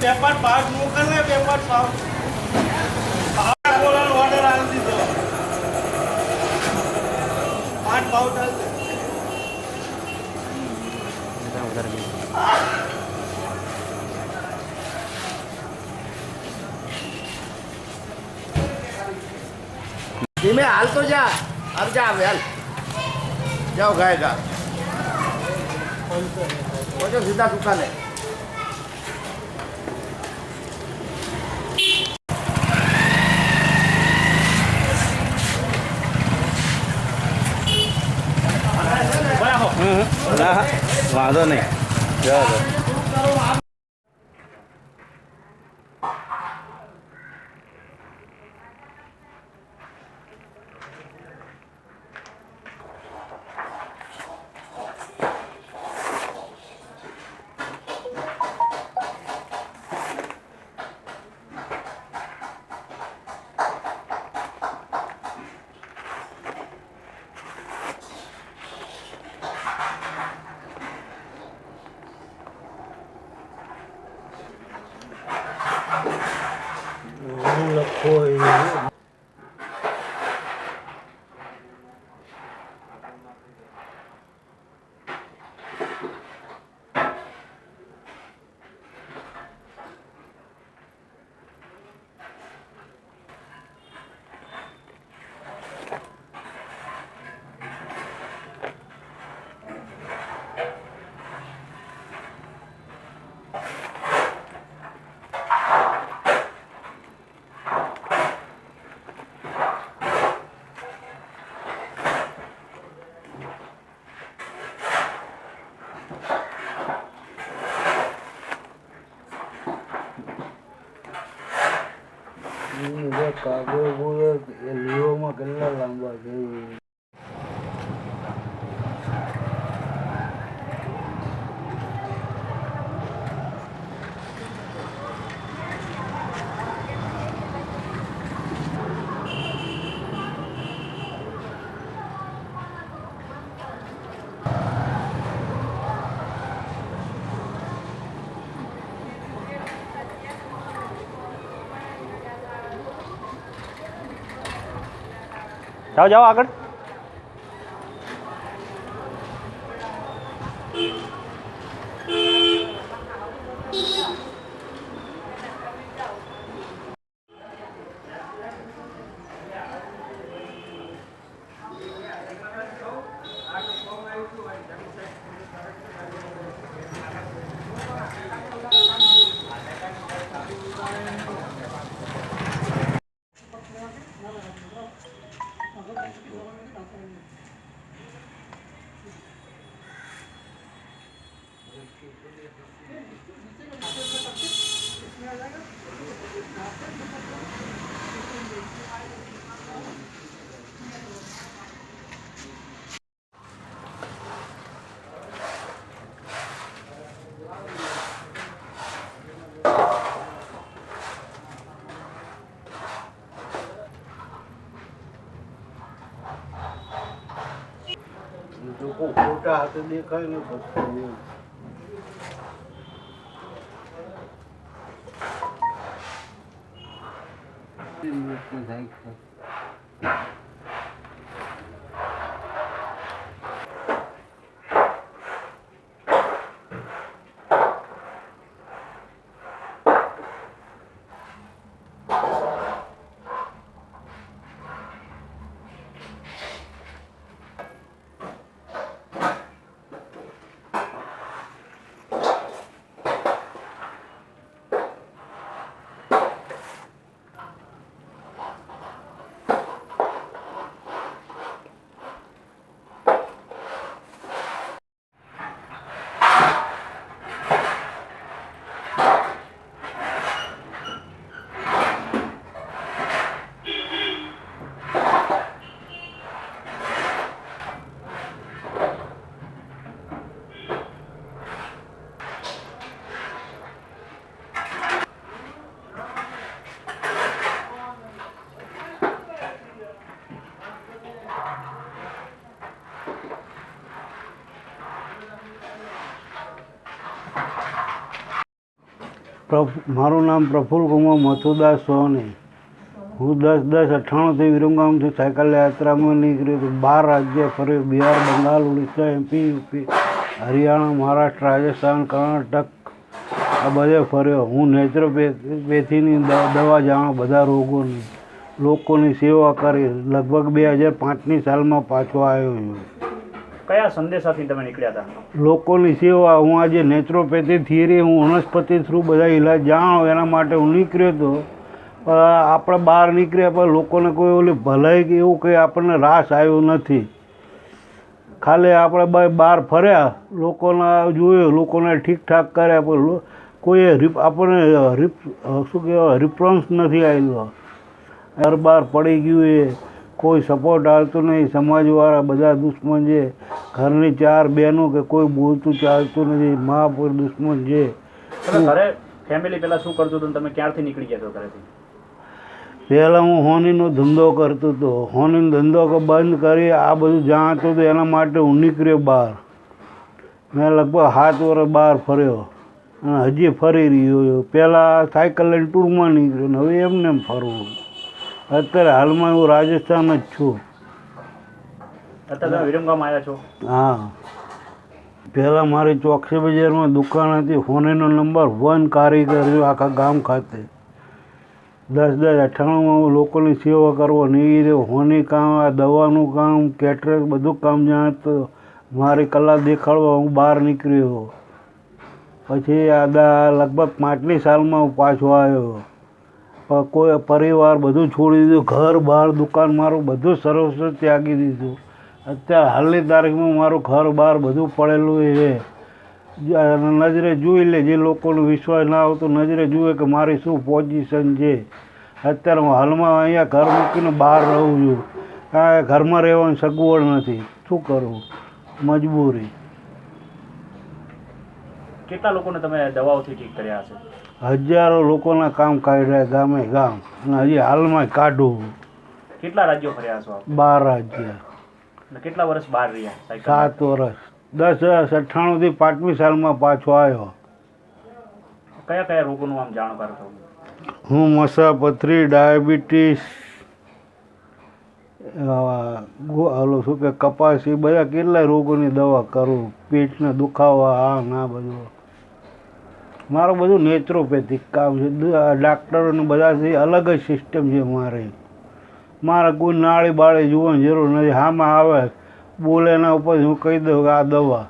વેપાર ભાવ મોકલે વેપાર ભાવ બોલાનો ઓર્ડર આવી દીધો 8 ભાવ ચાલશે ધીમે હાલ તો જા अब जा हाल जाओ गाएगा वो जो सीधा दुकान है વાંધો નહીં જવા કાગળ બોલે એ લીઓમાં કેટલા લાંબા છે જાઓ જાઓ આગળ. લોકો ખોટા હાથે દેખાય ને પછી એવું. મારું નામ પ્રફુલ્લ કુમાર મથુદાસ સોની. હું 10/10/98થી વિરમગામથી સાયકલ યાત્રામાં નીકળ્યો હતો. 12 રાજ્ય ફર્યો. બિહાર, બંગાળ, ઉડીસા, MP, UP, હરિયાણા, મહારાષ્ટ્ર, રાજસ્થાન, કર્ણાટક આ બધે ફર્યો. હું નેચરોપેથીની દવા જાણો, બધા રોગોની, લોકોની સેવા કરી. લગભગ 2005ની સાલમાં પાછો આવ્યો છું. કયા સંદેશાથી તમે નીકળ્યા હતા? લોકોની સેવા. હું આજે નેચરોપેથી થિયરી, હું વનસ્પતિ થ્રુ બધા ઇલાજ જાણો એના માટે હું નીકળ્યો હતો. આપણે બહાર નીકળ્યા પણ લોકોને કોઈ ઓલી ભલાઈ કે એવું કંઈ આપણને રાસ આવ્યો નથી. ખાલી આપણે બહાર ફર્યા, લોકોને જોયું, લોકોને ઠીકઠાક કર્યા, પણ કોઈએ આપણને શું કહેવાય રિસ્પોન્સ નથી આવેલો. ઘર બહાર પડી ગયું એ કોઈ સપોર્ટ આવતો નહીં. સમાજવાળા બધા દુશ્મન છે. ઘરની 4 બહેનો કે કોઈ બોલતું ચાલતું નથી. મા પર દુશ્મન છે. ઘરે ફેમિલી પહેલાં શું કરતું હતું? તમે ક્યારથી નીકળી ગયા છો ઘરેથી? પહેલાં હું હોનીનો ધંધો કરતો હતો. હોનીનો ધંધો બંધ કરી આ બધું જાણતો હતો એના માટે હું નીકળ્યો બહાર. મેં લગભગ 7 વર્ષ બહાર ફર્યો અને હજી ફરી રહ્યો. પહેલાં સાયકલ લઈને ટૂરમાં નીકળ્યો ને હવે એમને એમ ફરવું. અત્યારે હાલમાં હું રાજસ્થાન જ છું. અત્યારે તમે વિરમગામ આવ્યા છો? હા. પહેલાં મારી ચોકસી બજારમાં દુકાન હતી. હોનીનો નંબર 1 કારીગર છું આખા ગામ ખાતે. 10/10/98માં હું લોકોની સેવા કરવાની એ રીતે હોની કામ, આ દવાનું કામ, કેટરસ બધું કામ જાણતો. મારી કલા દેખાડવા હું બહાર નીકળ્યો. પછી લગભગ 5ની સાલમાં હું પાછો આવ્યો. કોઈ પરિવાર બધું છોડી દીધું. ઘર બહાર દુકાન મારું બધું સર્વસ્વ ત્યાગી દીધું. અત્યારે હાલની તારીખમાં મારું ઘર બહાર બધું પડેલું છે. નજરે જોઈ લે, જે લોકોનો વિશ્વાસ ના આવતો નજરે જુએ કે મારી શું પોઝિશન છે. અત્યારે હું હાલમાં અહીંયા ઘર મૂકીને બહાર રહું છું. આ ઘરમાં રહેવાની સગવડ નથી. શું કરવું? મજબૂરી. કેટલા લોકોને તમે દવાઓથી ઠીક કર્યા હશે? હજારો લોકોના કામ કાઢ્યા ગામે ગામ અને હજી હાલમાં કાઢું. કેટલા રાજ્યો ફર્યા છો? 12 રાજ્ય. અને કેટલા વર્ષ બહાર રહ્યા? 7 વર્ષ. 10/98થી 5મી સાલમાં પાછો આવ્યો. કયા કયા રોગોનું આમ જાણ કરતો? હું મસાપથરી, ડાયાબિટીસ ઓલો શું કે કપાસ એ બધા કેટલાય રોગોની દવા કરું, પેટના દુખાવા આ ના બધું. મારું બધું નેચરોપેથિક કામ છે. ડાક્ટરોને બધાથી અલગ જ સિસ્ટમ છે મારે કોઈ નાળી બાળી જોવાની જરૂર નથી. હામાં આવે બોલે એના ઉપર હું કહી દઉં કે આ દવા.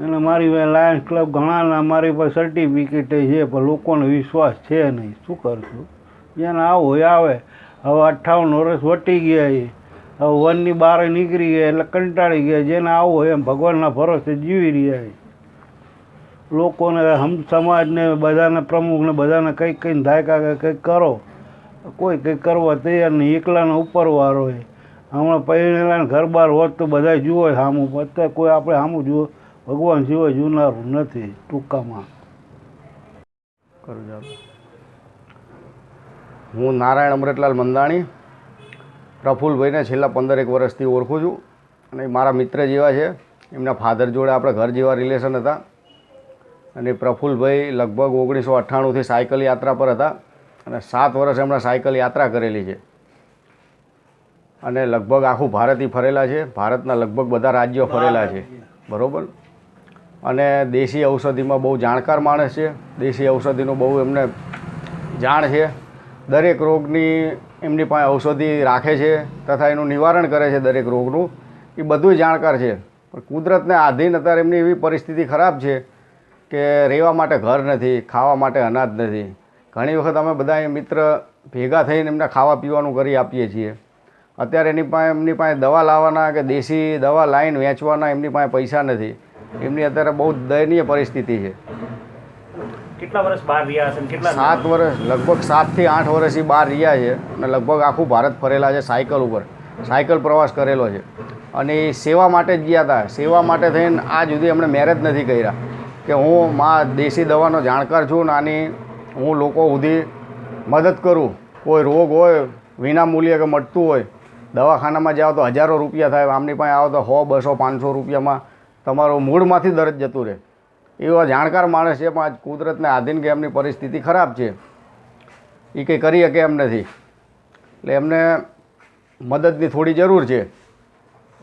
અને મારી લાયન્સ ક્લબ ઘણાના મારી પર સર્ટિફિકેટ છે, પણ લોકોનો વિશ્વાસ છે નહીં. શું કરશું? જેને આવું હોય આવે. હવે 58 વર્ષ વટી ગયા છે, હવે વનની બહાર નીકળી ગયા એટલે કંટાળી ગયા. જેને આવું હોય એમ ભગવાનના ભરોસે જીવી રહ્યા છે. લોકોને સમાજને બધાને પ્રમુખને બધાને કંઈક કંઈ ધાયકા કે કંઈક કરો, કોઈ કંઈક કરવા તૈયાર નહીં. એકલાનો ઉપરવાળો હોય. હમણાં પહેરેલા ઘર બાર હોત તો બધા જુઓ સામું, અત્યારે કોઈ આપણે સામું જુઓ ભગવાન સિવાય જોનારું નથી. ટૂંકામાં હું નારાયણ અમૃતલાલ મંદાણી પ્રફુલ્લભાઈને છેલ્લા 15 વર્ષથી ઓળખું છું અને મારા મિત્ર જેવા છે. એમના ફાધર જોડે આપણે ઘર જેવા રિલેશન હતા. અને પ્રફુલ્લભાઈ લગભગ 1998થી સાયકલ યાત્રા પર હતા અને 7 વર્ષ એમણે સાયકલ યાત્રા કરેલી છે અને લગભગ આખું ભારતથી ફરેલા છે. ભારતના લગભગ બધા રાજ્યો ફરેલા છે, બરાબર. અને દેશી ઔષધિમાં બહુ જાણકાર માણસ છે. દેશી ઔષધિનું બહુ એમને જાણ છે. દરેક રોગની એમની પાસે ઔષધિ રાખે છે તથા એનું નિવારણ કરે છે. દરેક રોગનું એ બધું જાણકાર છે. પણ કુદરતને આધીન અત્યારે એમની એવી પરિસ્થિતિ ખરાબ છે કે રહેવા માટે ઘર નથી, ખાવા માટે અનાજ નથી. ઘણી વખત અમે બધા મિત્ર ભેગા થઈને એમને ખાવા પીવાનું કરી આપીએ છીએ. અત્યારે એમની પાસે દવા લાવવાના કે દેશી દવા લાવીને વેચવાના એમની પાસે પૈસા નથી. એમની અત્યારે બહુ દયનીય પરિસ્થિતિ છે. કેટલા વર્ષ બહાર રહ્યા હશે? કેટલા? 7 વર્ષ, લગભગ 7 થી 8 વર્ષથી બહાર રહ્યા છે અને લગભગ આખું ભારત ફરેલા છે. સાયકલ ઉપર સાયકલ પ્રવાસ કરેલો છે અને એ સેવા માટે જ ગયા હતા. સેવા માટે થઈને આજ સુધી એમણે મેરેજ નથી કર્યા કે હું દેશી દવાનો જાણકાર છું ને આની હું લોકો સુધી મદદ કરું. કોઈ રોગ હોય વિના મૂલ્યે કે મટતું હોય, દવાખાનામાં જાઓ તો હજારો રૂપિયા થાય, આમની પાસે આવો તો 100, 200, 500 રૂપિયામાં તમારો મૂળમાંથી દર્દ જતું રહે. એવા જાણકાર માણસ છે, પણ આજ કુદરતને આધીન કે એમની પરિસ્થિતિ ખરાબ છે, એ કંઈ કરી શકે એમ નથી. એટલે એમને મદદની થોડી જરૂર છે.